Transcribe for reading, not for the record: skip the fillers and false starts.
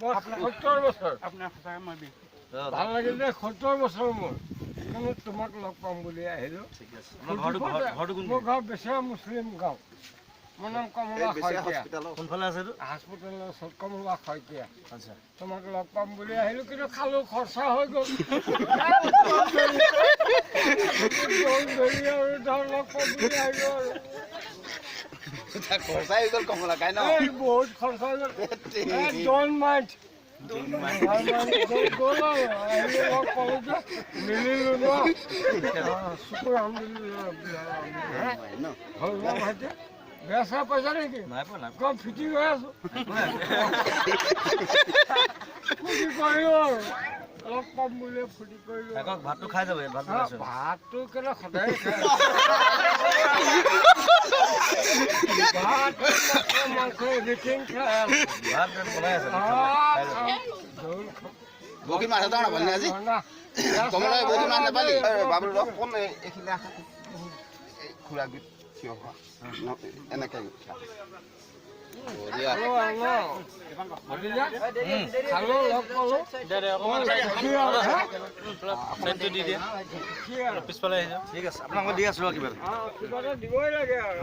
70 বছৰ আপোনাৰ সঁচাকৈ মই বিহু ভাল লাগিল যে 70 বছৰ মোৰ কিন্তু তোমাক লগ পাম বুলি আহিলোঁ। মোৰ গাঁও বেচেৰা মুছলিম গাঁও। মোৰ নাম কমলা শইকীয়া। কোনফালে আছে এইটো? হাস্পতালৰ ওচৰত কমলা শইকীয়া। আচ্ছা, তোমাক লগ পাম বুলি আহিলোঁ কিন্তু খালোঁ খৰচা হৈ গ'ল। আৰু ধৰ লগ পাম বুলি আহিলোঁ আৰু খৰচাই হৈ গ'ল কমলা খাই ন? বহুত খৰচা হৈ গ'ল। ড'ন্ট মাইণ্ড গ'ল আৰু আহিলোঁ লগ পালোঁ যে মিলিলোঁ ন। শুকুৰ আলহামদুলিল্লাহ। হ'ল ন ভাইটি? বেয়া চেয়া পাইছা নেকি? কম ফিটিং হৈ আছোঁ। ফূৰ্তি কৰিলোঁ আৰু লগ পাম বুলি ফূৰ্তি কৰিলোঁ। ভাতটো খাই যাব ভাতটো কেলে সদায় খাই ভাত মাংস এভৰিথিং খাই বহুত মাছ এটা নাপালি আজি কমলা বহুত মাছ নাপালি বাবুল ৰস কোন এইখিনি আছে খুৰা গীত থিয় হোৱা এনেকে খালোঁ লগ পালোঁ পিছফালে ঠিক আছে আপোনাক মই দি আছোঁ কিবা কিবা এটা দিবই লাগে আৰু